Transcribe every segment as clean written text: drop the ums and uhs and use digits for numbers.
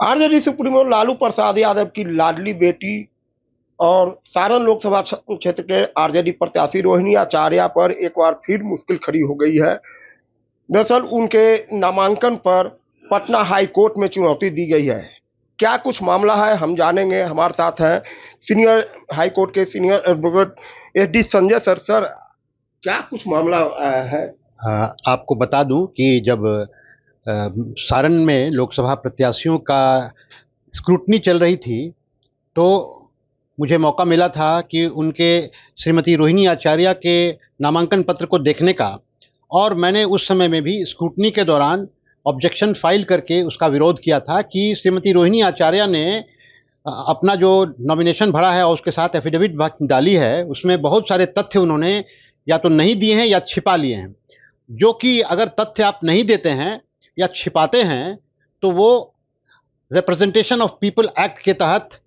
RJD supremo Lalu Prasad Yadav की लाडली बेटी और सारण लोकसभा क्षेत्र के आरजेडी प्रत्याशी रोहिणी आचार्य पर एक बार फिर मुश्किल खड़ी हो गई है। दरअसल उनके नामांकन पर पटना हाई कोर्ट में चुनौती दी गई है। क्या कुछ मामला है हम जानेंगे। हमारे साथ हैं सीनियर हाई कोर्ट के senior advocate S D Sanjay sir. Sir, क्या कुछ मामला है? आपको बता दूं कि जब सारण में लोकसभा प्रत्याशियों का स्क्रूटनी चल रही थी तो मुझे मौका मिला था कि उनके श्रीमती रोहिणी आचार्य के नामांकन पत्र को देखने का, और मैंने उस समय में भी स्क्रूटनी के दौरान ऑब्जेक्शन फाइल करके उसका विरोध किया था कि श्रीमती रोहिणी आचार्य ने अपना जो नॉमिनेशन भरा है और उसके साथ एफिडेविट डाली है उसमें बहुत सारे तथ्य उन्होंने या तो नहीं दिए हैं या छिपा लिए हैं, जो कि अगर तथ्य आप नहीं देते हैं या छिपाते हैं तो वो रिप्रेजेंटेशन ऑफ पीपल एक्ट के तहत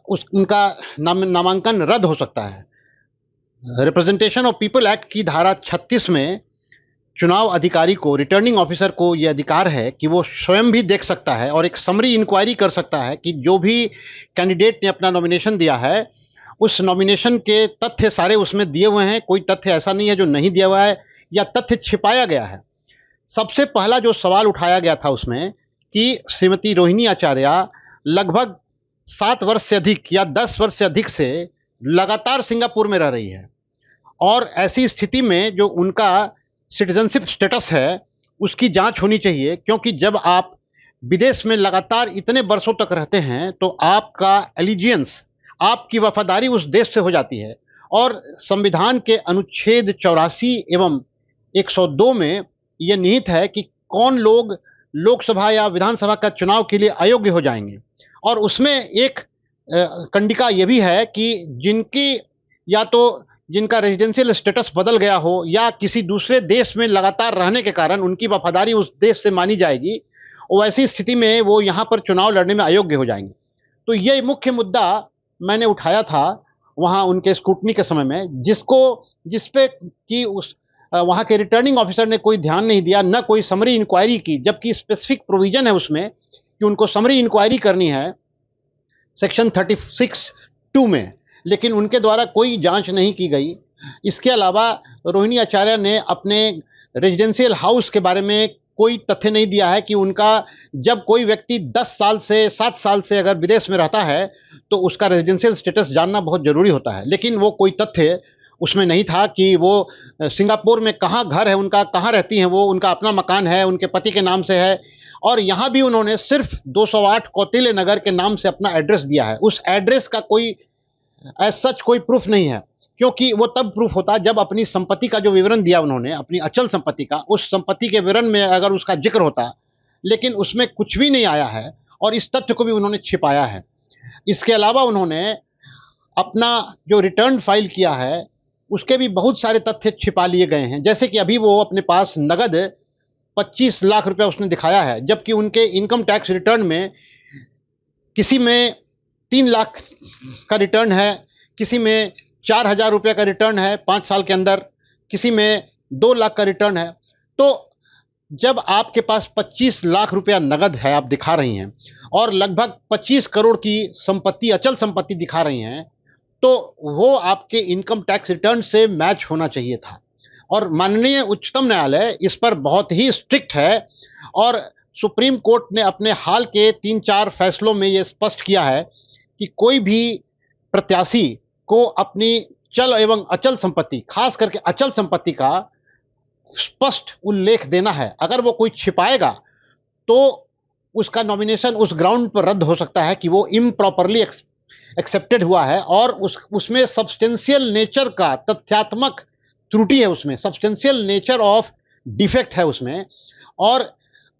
उनका नामांकन रद्द हो सकता है। रिप्रेजेंटेशन ऑफ पीपल एक्ट की धारा 36 में चुनाव अधिकारी को, रिटर्निंग ऑफिसर को यह अधिकार है कि वो स्वयं भी देख सकता है और एक समरी इंक्वायरी कर सकता है कि जो भी कैंडिडेट ने अपना नॉमिनेशन दिया है उस नॉमिनेशन के तथ्य सारे उसमें दिए हुए हैं, कोई तथ्य ऐसा नहीं है जो नहीं दिया हुआ है या तथ्य छिपाया गया है। सबसे पहला जो सवाल उठाया गया था उसमें कि श्रीमती रोहिणी आचार्य लगभग 7 वर्ष से अधिक या 10 वर्ष से अधिक से लगातार सिंगापुर में रह रही है, और ऐसी स्थिति में जो उनका सिटीजनशिप स्टेटस है उसकी जांच होनी चाहिए, क्योंकि जब आप विदेश में लगातार इतने वर्षों तक रहते हैं तो आपका एलिजियंस, आपकी वफादारी उस देश से हो जाती है। और संविधान के अनुच्छेद 84 एवं 102 में यह निहित है कि कौन लोग लोकसभा या विधानसभा का चुनाव के लिए अयोग्य हो जाएंगे, और उसमें एक कंडिका यह भी है कि जिनकी या तो जिनका रेजिडेंशियल स्टेटस बदल गया हो या किसी दूसरे देश में लगातार रहने के कारण उनकी वफादारी उस देश से मानी जाएगी, वैसी स्थिति में वो यहाँ पर चुनाव लड़ने में अयोग्य हो जाएंगे। तो ये मुख्य मुद्दा मैंने उठाया था वहाँ उनके स्क्रूटनी के समय में, जिसपे कि उस वहाँ के रिटर्निंग ऑफिसर ने कोई ध्यान नहीं दिया, न कोई समरी इंक्वायरी की, जबकि स्पेसिफिक प्रोविजन है उसमें कि उनको समरी इंक्वायरी करनी है सेक्शन 36(2) में, लेकिन उनके द्वारा कोई जांच नहीं की गई। इसके अलावा रोहिणी आचार्य ने अपने रेजिडेंशियल हाउस के बारे में कोई तथ्य नहीं दिया है कि उनका, जब कोई व्यक्ति 10 साल से 7 साल से अगर विदेश में रहता है तो उसका रेजिडेंशियल स्टेटस जानना बहुत ज़रूरी होता है, लेकिन वो कोई तथ्य उसमें नहीं था कि वो सिंगापुर में कहाँ घर है उनका, कहाँ रहती हैं वो, उनका अपना मकान है, उनके पति के नाम से है, और यहाँ भी उन्होंने सिर्फ 208 कौटिल्य नगर के नाम से अपना एड्रेस दिया है। उस एड्रेस का कोई एज सच कोई प्रूफ नहीं है, क्योंकि वो तब प्रूफ होता जब अपनी संपत्ति का जो विवरण दिया उन्होंने, अपनी अचल संपत्ति का, उस संपत्ति के विवरण में अगर उसका जिक्र होता, लेकिन उसमें कुछ भी नहीं आया है और इस तथ्य को भी उन्होंने छिपाया है। इसके अलावा उन्होंने अपना जो रिटर्न फाइल किया है उसके भी बहुत सारे तथ्य छिपा लिए गए हैं, जैसे कि अभी वो अपने पास नगद 25 लाख रुपया उसने दिखाया है, जबकि उनके इनकम टैक्स रिटर्न में किसी में 3 लाख का रिटर्न है, किसी में 4,000 रुपये का रिटर्न है 5 साल के अंदर, किसी में 2 लाख का रिटर्न है। तो जब आपके पास 25 लाख रुपया नगद है आप दिखा रही हैं और लगभग 25 करोड़ की संपत्ति, अचल संपत्ति दिखा रही हैं, तो वो आपके इनकम टैक्स रिटर्न से मैच होना चाहिए था। और माननीय उच्चतम न्यायालय इस पर बहुत ही स्ट्रिक्ट है, और सुप्रीम कोर्ट ने अपने हाल के 3-4 फैसलों में ये स्पष्ट किया है कि कोई भी प्रत्याशी को अपनी चल एवं अचल संपत्ति, खास करके अचल संपत्ति का स्पष्ट उल्लेख देना है। अगर वो कोई छिपाएगा तो उसका नॉमिनेशन उस ग्राउंड पर रद्द हो सकता है कि वो इम्प्रॉपरली एक्सेप्टेड हुआ है, और उसमें सब्सटेंशियल नेचर का तथ्यात्मक त्रुटि है, उसमें सब्सटेंशियल नेचर ऑफ डिफेक्ट है उसमें, और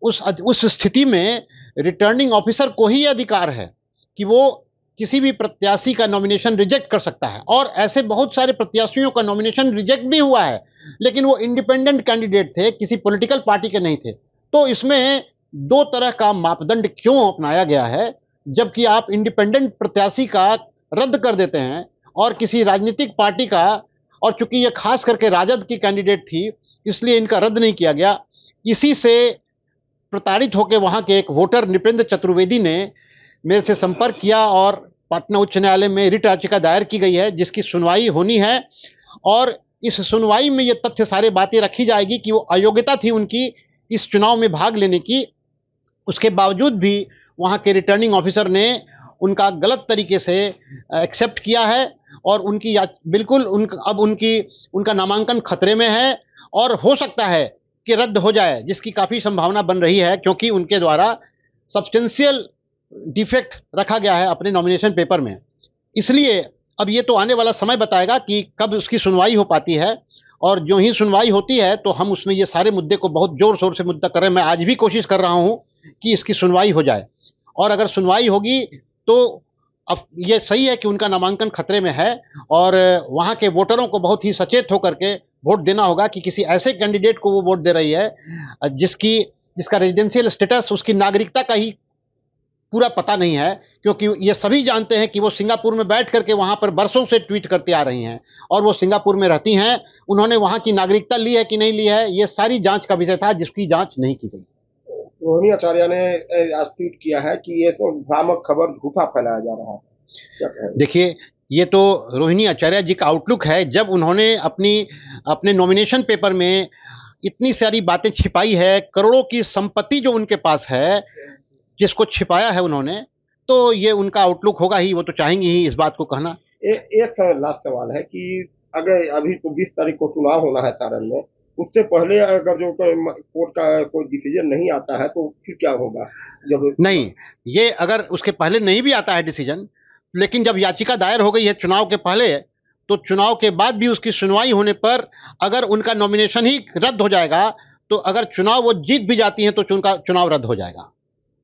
उस स्थिति में रिटर्निंग ऑफिसर को ही अधिकार है कि वो किसी भी प्रत्याशी का नॉमिनेशन रिजेक्ट कर सकता है। और ऐसे बहुत सारे प्रत्याशियों का नॉमिनेशन रिजेक्ट भी हुआ है, लेकिन वो इंडिपेंडेंट कैंडिडेट थे, किसी पॉलिटिकल पार्टी के नहीं थे। तो इसमें 2 तरह का मापदंड क्यों अपनाया गया है, जबकि आप इंडिपेंडेंट प्रत्याशी का रद्द कर देते हैं और किसी राजनीतिक पार्टी का, और चूंकि ये खास करके राजद की कैंडिडेट थी इसलिए इनका रद्द नहीं किया गया। इसी से प्रताड़ित होकर वहां के एक वोटर नृपेंद्र चतुर्वेदी ने मेरे से संपर्क किया और पटना उच्च न्यायालय में रिट याचिका दायर की गई है, जिसकी सुनवाई होनी है। और इस सुनवाई में ये तथ्य सारे बातें रखी जाएगी कि वो अयोग्यता थी उनकी इस चुनाव में भाग लेने की, उसके बावजूद भी वहाँ के रिटर्निंग ऑफिसर ने उनका गलत तरीके से एक्सेप्ट किया है और उनकी बिल्कुल अब उनका नामांकन खतरे में है और हो सकता है कि रद्द हो जाए, जिसकी काफ़ी संभावना बन रही है, क्योंकि उनके द्वारा सब्सटेंशियल डिफेक्ट रखा गया है अपने नॉमिनेशन पेपर में। इसलिए अब ये तो आने वाला समय बताएगा कि कब उसकी सुनवाई हो पाती है, और जो ही सुनवाई होती है तो हम उसमें ये सारे मुद्दे को बहुत जोर शोर से मुद्दा कर रहे हैं। मैं आज भी कोशिश कर रहा हूँ कि इसकी सुनवाई हो जाए, और अगर सुनवाई होगी तो अब ये सही है कि उनका नामांकन खतरे में है और वहाँ के वोटरों को बहुत ही सचेत होकर के वोट देना होगा कि किसी ऐसे कैंडिडेट को वो वोट दे रही है जिसका रेजिडेंशियल स्टेटस, उसकी नागरिकता का ही पूरा पता नहीं है, क्योंकि ये सभी जानते हैं कि वो सिंगापुर में बैठ करके वहाँ पर बरसों से ट्वीट करते आ रही हैं और वो सिंगापुर में रहती हैं। उन्होंने वहाँ की नागरिकता ली है कि नहीं ली है, ये सारी जांच का विषय था, जिसकी जांच नहीं की गई। रोहिणी आचार्य ने आज ट्वीट किया है कि ये तो भ्रामक खबर, झूठा फैलाया जा रहा है, क्या कहें? देखिए, ये तो रोहिणी आचार्य जी का आउटलुक है। जब उन्होंने अपने नॉमिनेशन पेपर में इतनी सारी बातें छिपाई है, करोड़ों की संपत्ति जो उनके पास है जिसको छिपाया है उन्होंने, तो ये उनका आउटलुक होगा ही, वो तो चाहेंगे ही इस बात को कहना। एक लास्ट सवाल है कि अगर अभी तो 20 तारीख को चुनाव होना है सारण में, उससे पहले अगर जो कोर्ट का कोई डिसीजन नहीं आता है तो फिर क्या होगा? जब नहीं, ये अगर उसके पहले नहीं भी आता है डिसीजन, लेकिन जब याचिका दायर हो गई है चुनाव के पहले, तो चुनाव के बाद भी उसकी सुनवाई होने पर अगर उनका नॉमिनेशन ही रद्द हो जाएगा, तो अगर चुनाव वो जीत भी जाती हैं तो उनका चुनाव रद्द हो जाएगा।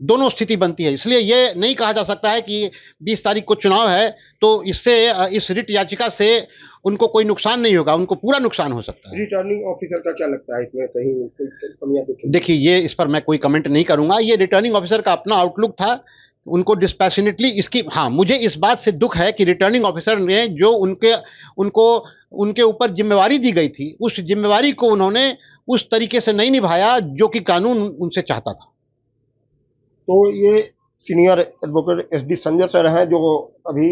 दोनों स्थिति बनती है, इसलिए ये नहीं कहा जा सकता है कि 20 तारीख को चुनाव है तो इससे इस रिट याचिका से उनको कोई नुकसान नहीं होगा, उनको पूरा नुकसान हो सकता है। रिटर्निंग ऑफिसर का क्या लगता है, इसमें कहीं कोई कमियां दिखेंगी? देखिए, ये इस पर मैं कोई कमेंट नहीं करूंगा, ये रिटर्निंग ऑफिसर का अपना आउटलुक था, उनको डिस्पैशनेटली इसकी, हाँ, मुझे इस बात से दुख है कि रिटर्निंग ऑफिसर ने जो उनके ऊपर जिम्मेवारी दी गई थी, उस जिम्मेवारी को उन्होंने उस तरीके से नहीं निभाया जो कि कानून उनसे चाहता था। तो ये senior advocate SD Sanjay sir हैं, जो अभी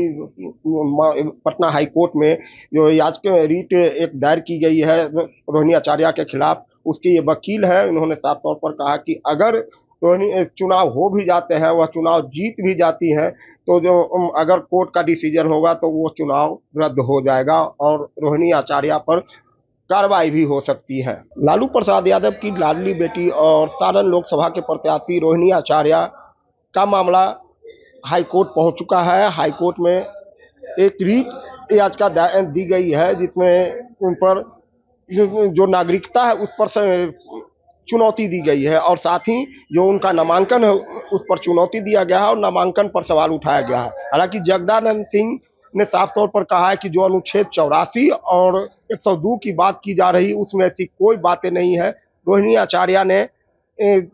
पटना हाई कोर्ट में जो याचिका रीट एक दायर की गई है रोहिणी आचार्य के खिलाफ, उसके ये वकील है। उन्होंने साफ तौर पर कहा कि अगर रोहिणी चुनाव हो भी जाते हैं, वह चुनाव जीत भी जाती हैं, तो जो अगर कोर्ट का डिसीजन होगा तो वो चुनाव रद्द हो जाएगा और रोहिणी आचार्य पर कार्रवाई भी हो सकती है। लालू प्रसाद यादव की लाडली बेटी और सारण लोकसभा के प्रत्याशी रोहिणी आचार्य का मामला हाई कोर्ट पहुंच चुका है। हाई कोर्ट में एक रीट याचिका दी गई है, जिसमें उन पर जो नागरिकता है उस पर चुनौती दी गई है, और साथ ही जो उनका नामांकन है उस पर चुनौती दिया गया है और नामांकन पर सवाल उठाया गया है। हालांकि जगदानंद सिंह ने साफ तौर पर कहा है कि जो अनुच्छेद 84 और 102 की बात की जा रही, उसमें ऐसी कोई बातें नहीं है। रोहिणी आचार्य ने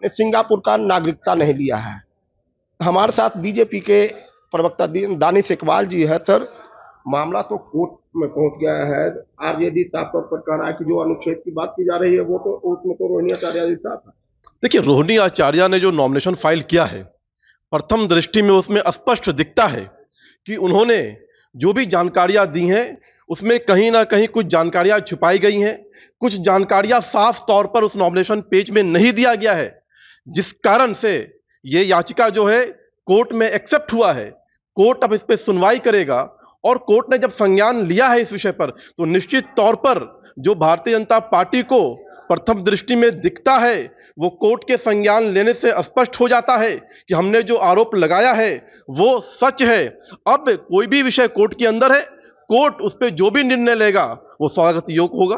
सिंगापुर का नागरिकता नहीं लिया है। हमारे साथ बीजेपी के प्रवक्ता दानिश इकबाल जी है। सर, मामला तो कोर्ट में पहुंच गया है, आरजेडी साफ तौर पर कह रहा है कि जो अनुच्छेद की बात की जा रही है वो तो उसमें तो रोहिणी आचार्य जी साफ है। देखिए, रोहिणी आचार्य ने जो नॉमिनेशन फाइल किया है, प्रथम दृष्टि में उसमें स्पष्ट दिखता है कि उन्होंने जो भी जानकारियां दी हैं उसमें कहीं ना कहीं कुछ जानकारियां छुपाई गई हैं, कुछ जानकारियां साफ तौर पर उस नॉमिनेशन पेज में नहीं दिया गया है, जिस कारण से ये याचिका जो है कोर्ट में एक्सेप्ट हुआ है। कोर्ट अब इस पर सुनवाई करेगा और कोर्ट ने जब संज्ञान लिया है इस विषय पर, तो निश्चित तौर पर जो भारतीय जनता पार्टी को प्रथम दृष्टि में दिखता है वो कोर्ट के संज्ञान लेने से स्पष्ट हो जाता है कि हमने जो आरोप लगाया है वो सच है। अब कोई भी विषय कोर्ट के अंदर है, कोर्ट उस पर जो भी निर्णय लेगा वो स्वागत योग्य होगा।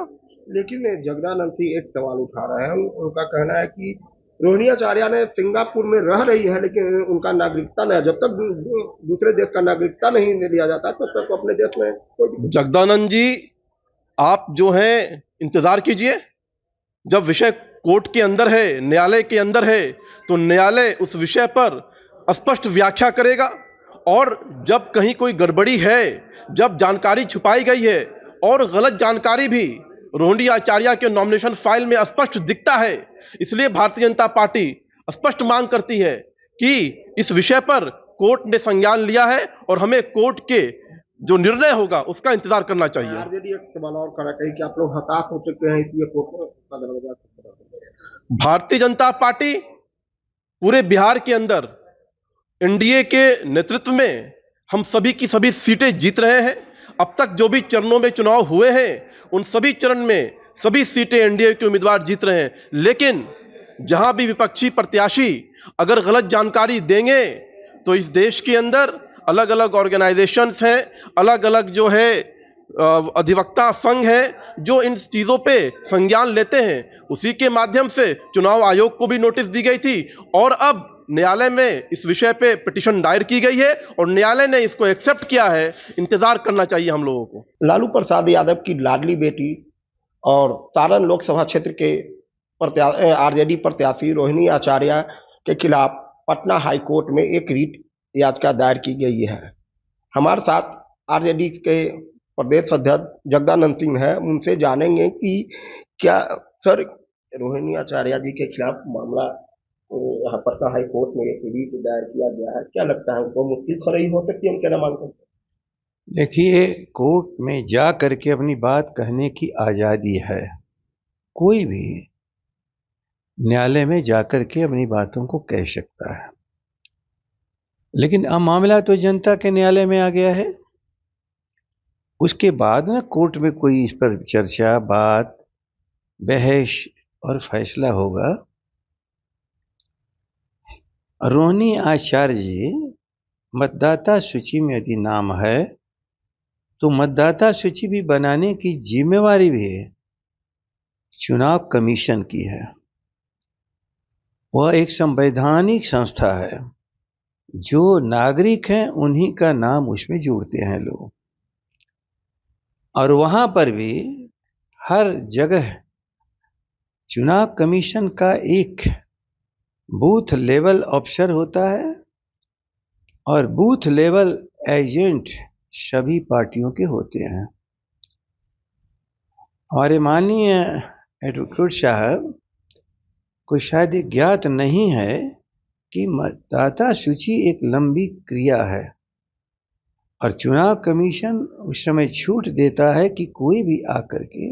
लेकिन जगदानंद सिंह एक सवाल उठा रहे हैं, उनका कहना है कि रोहिणी आचार्य ने सिंगापुर में रह रही है लेकिन उनका नागरिकता नहीं, जब तक दूसरे देश का नागरिकता नहीं लिया जाता तब तक तो अपने देश में कोई। जगदानंद जी, आप जो है इंतजार कीजिए, जब विषय कोर्ट के अंदर है, न्यायालय के अंदर है, तो न्यायालय उस विषय पर स्पष्ट व्याख्या करेगा। और जब कहीं कोई गड़बड़ी है, जब जानकारी छुपाई गई है और गलत जानकारी भी रोहिणी आचार्य के नॉमिनेशन फाइल में स्पष्ट दिखता है, इसलिए भारतीय जनता पार्टी स्पष्ट मांग करती है कि इस विषय पर कोर्ट ने संज्ञान लिया है और हमें कोर्ट के जो निर्णय होगा उसका इंतजार करना चाहिए। आरजेडी एक सवाल और करा कहीं कि आप लोग हताश हो चुके हैं इसलिए कोर्ट का दरवाजा खटखटा रहे हैं। भारतीय जनता पार्टी पूरे बिहार के अंदर एनडीए के नेतृत्व में हम सभी की सभी सीटें जीत रहे हैं। अब तक जो भी चरणों में चुनाव हुए हैं उन सभी चरण में सभी सीटें एनडीए के उम्मीदवार जीत रहे हैं, लेकिन जहां भी विपक्षी प्रत्याशी अगर गलत जानकारी देंगे तो इस देश के अंदर अलग अलग ऑर्गेनाइजेशंस हैं, अलग अलग जो है अधिवक्ता संघ है जो इन चीजों पे संज्ञान लेते हैं। उसी के माध्यम से चुनाव आयोग को भी नोटिस दी गई थी और अब न्यायालय में इस विषय पे पिटीशन दायर की गई है और न्यायालय ने इसको एक्सेप्ट किया है। इंतजार करना चाहिए हम लोगों को। लालू प्रसाद यादव की लाडली बेटी और सारण लोकसभा क्षेत्र के आरजेडी प्रत्याशी रोहिणी आचार्य के खिलाफ पटना हाई कोर्ट में एक रिट याचिका दायर की गई है। हमारे साथ आरजेडी के प्रदेश अध्यक्ष जगदानंद सिंह है, उनसे जानेंगे कि क्या सर रोहिणी आचार्य जी के खिलाफ मामला यहाँ पटना हाई कोर्ट में एक रिट दायर किया गया है, क्या लगता है उनको मुश्किल खड़ी हो सकती है? हम क्या मांग करते हैं? देखिए, कोर्ट में जा करके अपनी बात कहने की आज़ादी है। कोई भी न्यायालय में जाकर के अपनी बातों को कह सकता है, लेकिन अब मामला तो जनता के न्यायालय में आ गया है। उसके बाद ना कोर्ट में कोई इस पर चर्चा, बात, बहस और फैसला होगा। रोहिणी आचार्य जी मतदाता सूची में यदि नाम है तो मतदाता सूची भी बनाने की जिम्मेवारी भी चुनाव कमीशन की है। वह एक संवैधानिक संस्था है, जो नागरिक हैं उन्हीं का नाम उसमें जोड़ते हैं लोग, और वहां पर भी हर जगह चुनाव कमीशन का एक बूथ लेवल अफसर होता है और बूथ लेवल एजेंट सभी पार्टियों के होते हैं। हमारे माननीय एडवोकेट साहब को शायद ज्ञात नहीं है कि मतदाता सूची एक लंबी क्रिया है और चुनाव कमीशन उस समय छूट देता है कि कोई भी आकर के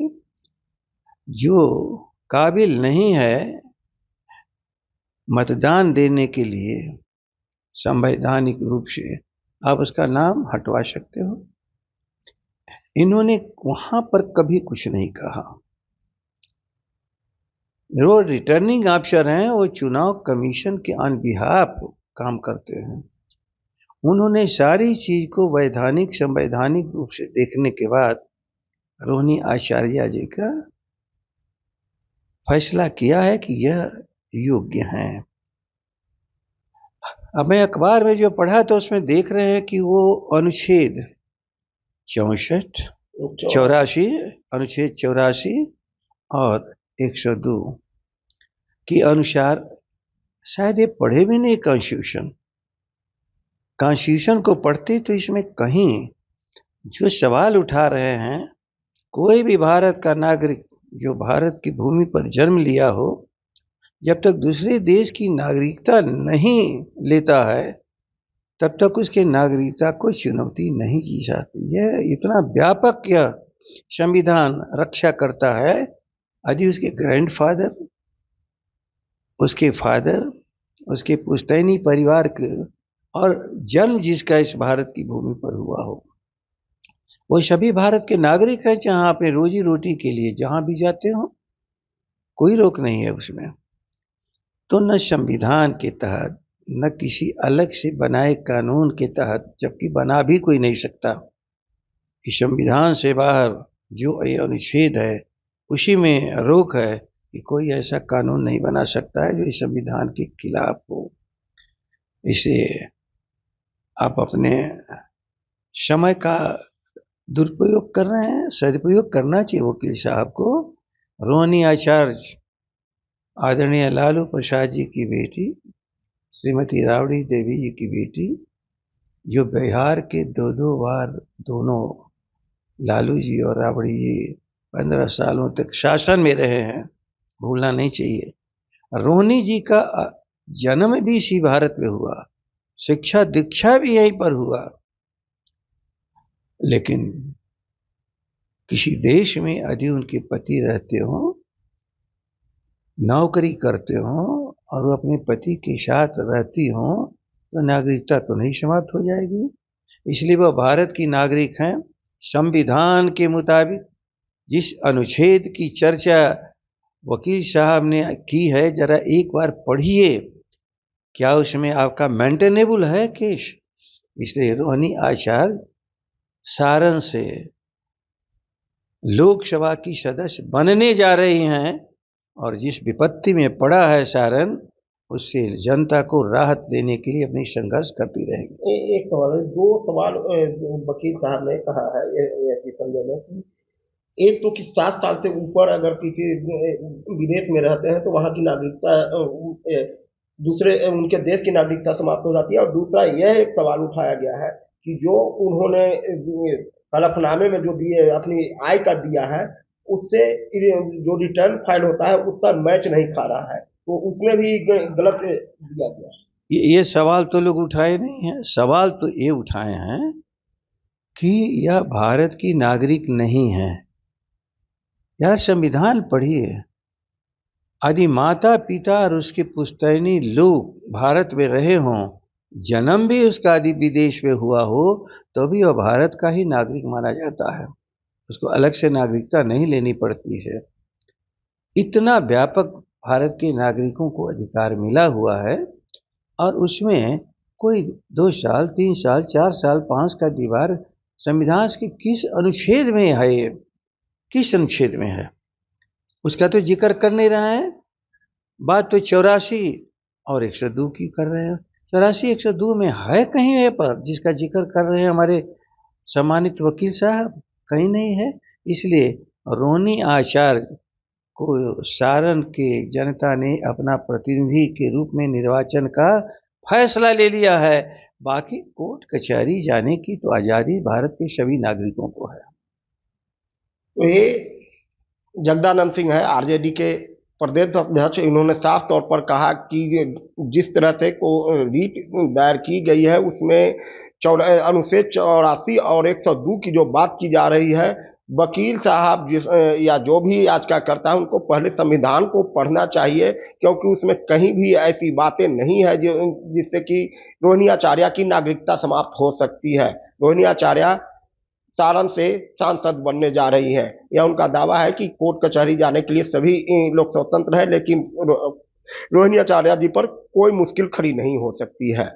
जो काबिल नहीं है मतदान देने के लिए संवैधानिक रूप से, आप उसका नाम हटवा सकते हो। इन्होंने वहां पर कभी कुछ नहीं कहा। जो रिटर्निंग ऑफिसर हैं वो चुनाव कमीशन के ऑन बिहाफ काम करते हैं। उन्होंने सारी चीज को वैधानिक संवैधानिक रूप से देखने के बाद रोहिणी आचार्य जी का फैसला किया है कि यह योग्य हैं। अब मैं अखबार में जो पढ़ा तो उसमें देख रहे हैं कि वो अनुच्छेद 64, 84, अनुच्छेद 84 और 102 के अनुसार शायद ये पढ़े भी नहीं कॉन्स्टिट्यूशन को पढ़ते तो इसमें कहीं जो सवाल उठा रहे हैं, कोई भी भारत का नागरिक जो भारत की भूमि पर जन्म लिया हो, जब तक दूसरे देश की नागरिकता नहीं लेता है तब तक उसके नागरिकता को चुनौती नहीं की जाती है। इतना व्यापक यह संविधान रक्षा करता है। यदि उसके ग्रैंडफादर, उसके फादर, उसके पुश्तैनी परिवार के और जन्म जिसका इस भारत की भूमि पर हुआ हो, वो सभी भारत के नागरिक हैं, जहां अपने रोजी रोटी के लिए जहां भी जाते हो, कोई रोक नहीं है उसमें। तो न संविधान के तहत न किसी अलग से बनाए कानून के तहत, जबकि बना भी कोई नहीं सकता, इस संविधान से बाहर जो ये अनुच्छेद है उसी में रोक है कि कोई ऐसा कानून नहीं बना सकता है जो इस संविधान के खिलाफ हो। इसे आप अपने समय का दुरुपयोग कर रहे हैं, सदुपयोग करना चाहिए वकील साहब को। रोहिणी आचार्य आदरणीय लालू प्रसाद जी की बेटी, श्रीमती राबड़ी देवी जी की बेटी, जो बिहार के दो बार दोनों लालू जी और राबड़ी जी 15 सालों तक शासन में रहे हैं, भूलना नहीं चाहिए। रोहिणी जी का जन्म भी इसी भारत में हुआ, शिक्षा दीक्षा भी यहीं पर हुआ, लेकिन किसी देश में यदि उनके पति रहते हो, नौकरी करते हो और वो अपने पति के साथ रहती हो, तो नागरिकता तो नहीं समाप्त हो जाएगी। इसलिए वह भारत की नागरिक हैं। संविधान के मुताबिक जिस अनुच्छेद की चर्चा वकील साहब ने की है, जरा एक बार पढ़िए, क्या उसमें आपका मेंटेनेबल है केस? इसलिए रोहिणी आचार्य सारण से लोकसभा की सदस्य बनने जा रही हैं, और जिस विपत्ति में पड़ा है सारण, उससे जनता को राहत देने के लिए अपनी संघर्ष करती रहेगी। एक सवाल है, दो सवाल वकील साहब ने कहा है ये संजय ने कि एक तो कि 7 साल से ऊपर अगर किसी विदेश में रहते हैं तो वहाँ की नागरिकता दूसरे उनके देश की नागरिकता समाप्त हो जाती है। और दूसरा यह एक सवाल उठाया गया है कि जो उन्होंने हलफनामे में जो दिए अपनी आय का दिया है, उससे जो रिटर्न फाइल होता है उसका मैच नहीं खा रहा है, तो उसमें भी गलत दिया गया है। ये सवाल तो लोग उठाए नहीं हैं। सवाल तो ये उठाए हैं कि यह भारत की नागरिक नहीं है। यार संविधान पढ़िए, यदि माता पिता और उसके पुश्तैनी लोग भारत में रहे हों, जन्म भी उसका यदि विदेश में हुआ हो, तो भी वह भारत का ही नागरिक माना जाता है, उसको अलग से नागरिकता नहीं लेनी पड़ती है। इतना व्यापक भारत के नागरिकों को अधिकार मिला हुआ है, और उसमें कोई 2 साल 3 साल 4 साल 5 का दीवार संविधान के किस अनुच्छेद में है? ये किस अनुच्छेद में है उसका तो जिक्र कर नहीं रहा है। बात तो 84 और 102 की कर रहे हैं। 84 102 में है कहीं है पर जिसका जिक्र कर रहे हैं हमारे सम्मानित वकील साहब? कहीं नहीं है। इसलिए रोहिणी आचार्य को सारण के जनता ने अपना प्रतिनिधि के रूप में निर्वाचन का फैसला ले लिया है। बाकी कोर्ट कचहरी जाने की तो आज़ादी भारत के सभी नागरिकों को है। तो ये जगदानंद सिंह है, आरजेडी के प्रदेश अध्यक्ष। इन्होंने साफ तौर पर कहा कि जिस तरह से को रीट दायर की गई है उसमें अनुच्छेद 84 और 102 की जो बात की जा रही है, वकील साहब या जो भी याचिकाकर्ता है उनको पहले संविधान को पढ़ना चाहिए, क्योंकि उसमें कहीं भी ऐसी बातें नहीं है जिससे कि रोहिणी आचार्य की नागरिकता समाप्त हो सकती है। रोहिणी आचार्य सारण से सांसद बनने जा रही है। यह उनका दावा है कि कोर्ट कचहरी जाने के लिए सभी लोग स्वतंत्र हैं, लेकिन रोहिणी आचार्य जी पर कोई मुश्किल खड़ी नहीं हो सकती है।